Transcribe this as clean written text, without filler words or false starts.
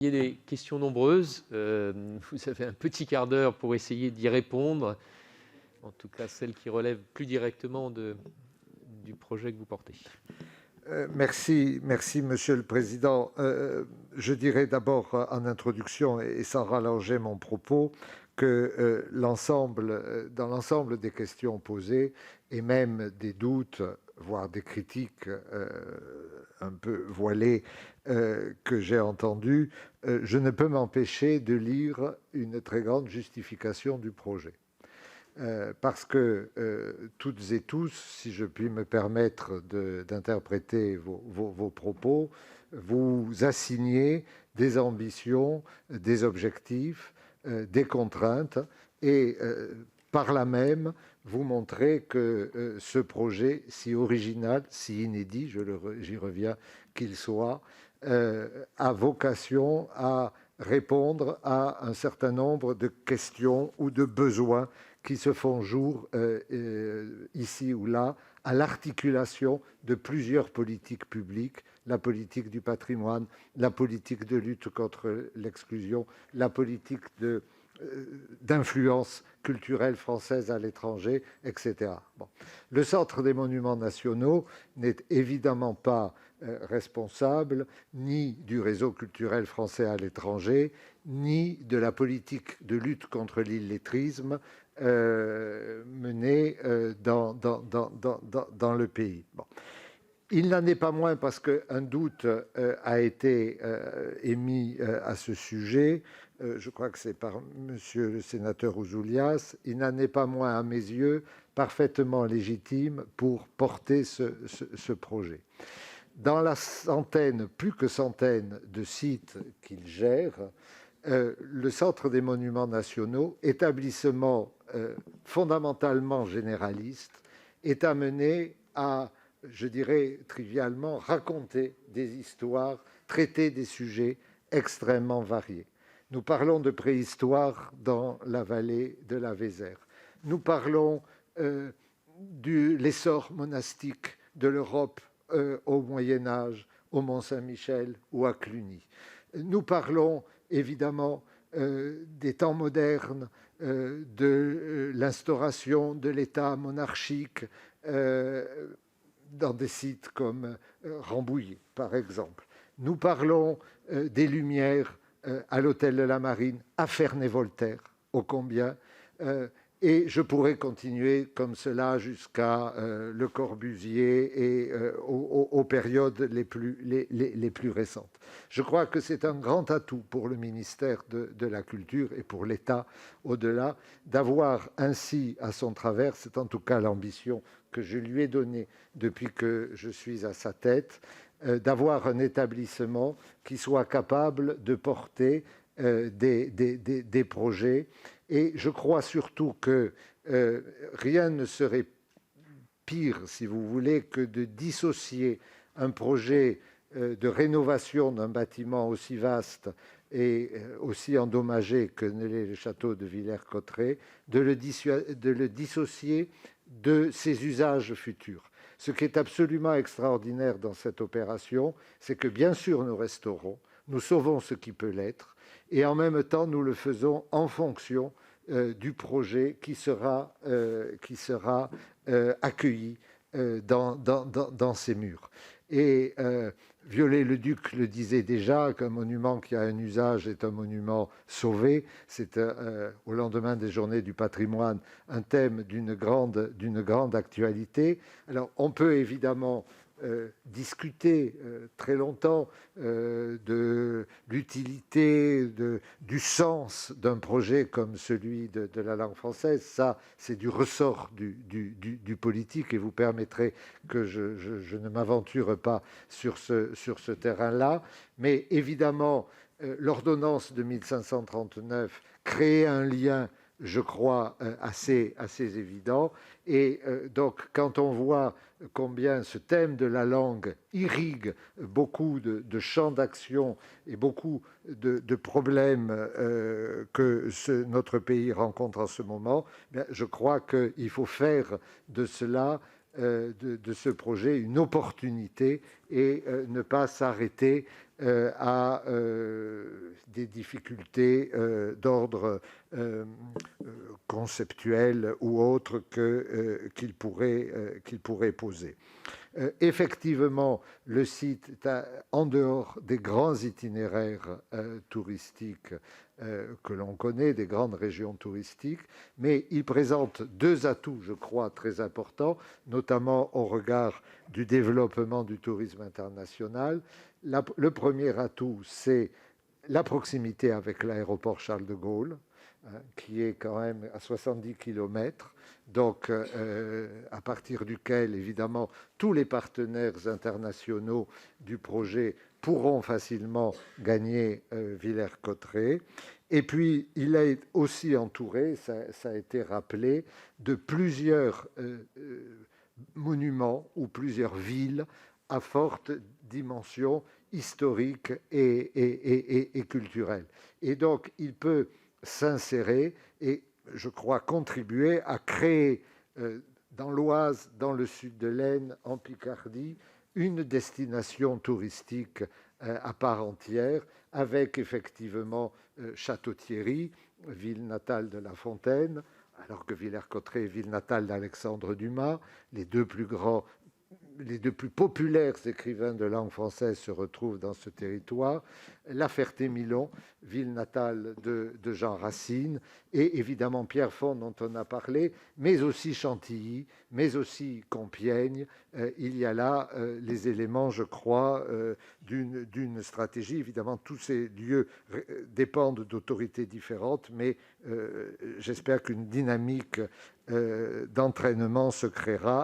Il y a des questions nombreuses. Vous avez un petit quart d'heure pour essayer d'y répondre, en tout cas celles qui relèvent plus directement du projet que vous portez. Merci, Monsieur le Président. Je dirais d'abord en introduction et sans rallonger mon propos que dans l'ensemble des questions posées et même des doutes, voire des critiques un peu voilées que j'ai entendues, je ne peux m'empêcher de lire une très grande justification du projet. Parce que toutes et tous, si je puis me permettre d'interpréter vos propos, vous assignez des ambitions, des objectifs, des contraintes, et par là même, vous montrez que ce projet, si original, si inédit, j'y reviens, qu'il soit, a vocation à répondre à un certain nombre de questions ou de besoins qui se font jour ici ou là, à l'articulation de plusieurs politiques publiques, la politique du patrimoine, la politique de lutte contre l'exclusion, la politique d'influence culturelle française à l'étranger, etc. Bon. Le Centre des monuments nationaux n'est évidemment pas responsable ni du réseau culturel français à l'étranger, ni de la politique de lutte contre l'illettrisme menée dans le pays. Bon. Il n'en est pas moins, parce qu'un doute a été émis à ce sujet, je crois que c'est par monsieur le sénateur Ouzoulias, il n'en est pas moins, à mes yeux, parfaitement légitime pour porter ce projet. Dans la centaine, plus que centaine de sites qu'il gère, le Centre des monuments nationaux, établissement fondamentalement généraliste, est amené à, je dirais trivialement, raconter des histoires, traiter des sujets extrêmement variés. Nous parlons de préhistoire dans la vallée de la Vézère. Nous parlons de l'essor monastique de l'Europe au Moyen-Âge, au Mont-Saint-Michel ou à Cluny. Nous parlons évidemment des temps modernes, de l'instauration de l'État monarchique dans des sites comme Rambouillet, par exemple. Nous parlons des Lumières à l'Hôtel de la Marine, à Ferney-Voltaire, ô combien. Et je pourrais continuer comme cela jusqu'à Le Corbusier et aux périodes les plus récentes. Je crois que c'est un grand atout pour le ministère de la Culture et pour l'État au-delà d'avoir ainsi à son travers, c'est en tout cas l'ambition que je lui ai donnée depuis que je suis à sa tête, d'avoir un établissement qui soit capable de porter des projets. Et je crois surtout que rien ne serait pire, si vous voulez, que de dissocier un projet de rénovation d'un bâtiment aussi vaste et aussi endommagé que ne l'est le château de Villers-Cotterêts, de le dissocier de ses usages futurs. Ce qui est absolument extraordinaire dans cette opération, c'est que bien sûr nous restaurons, nous sauvons ce qui peut l'être, et en même temps nous le faisons en fonction du projet qui sera accueilli dans ces murs. Et Viollet-le-Duc le disait déjà, qu'un monument qui a un usage est un monument sauvé. C'est au lendemain des Journées du patrimoine un thème d'une grande actualité. Alors on peut évidemment discuter très longtemps de l'utilité, du sens d'un projet comme celui de la langue française. Ça, c'est du ressort du politique, et vous permettrez que je ne m'aventure pas sur ce terrain-là. Mais évidemment, l'ordonnance de 1539 créait un lien, je crois, assez évident. Et donc, quand on voit combien ce thème de la langue irrigue beaucoup de champs d'action et beaucoup de problèmes que notre pays rencontre en ce moment, bien, je crois qu'il faut faire de cela de ce projet une opportunité et ne pas s'arrêter à des difficultés d'ordre conceptuel ou autre qu'il pourrait poser. Effectivement, le site est en dehors des grands itinéraires touristiques que l'on connaît, des grandes régions touristiques, mais il présente deux atouts, je crois, très importants, notamment au regard du développement du tourisme international. Le premier atout, c'est la proximité avec l'aéroport Charles de Gaulle, qui est quand même à 70 km, donc à partir duquel, évidemment, tous les partenaires internationaux du projet pourront facilement gagner Villers-Cotterêts. Et puis, il est aussi entouré, ça a été rappelé, de plusieurs monuments ou plusieurs villes à forte dimension historique et culturelle. Et donc, il peut s'insérer et, je crois, contribuer à créer dans l'Oise, dans le sud de l'Aisne, en Picardie, une destination touristique à part entière, avec effectivement Château-Thierry, ville natale de La Fontaine, alors que Villers-Cotterêts est ville natale d'Alexandre Dumas, les deux plus populaires écrivains de langue française se retrouvent dans ce territoire, La Ferté-Milon, ville natale de Jean Racine, et évidemment Pierrefonds dont on a parlé, mais aussi Chantilly, mais aussi Compiègne. Il y a là les éléments, je crois, d'une stratégie. Évidemment, tous ces lieux dépendent d'autorités différentes, mais j'espère qu'une dynamique d'entraînement se créera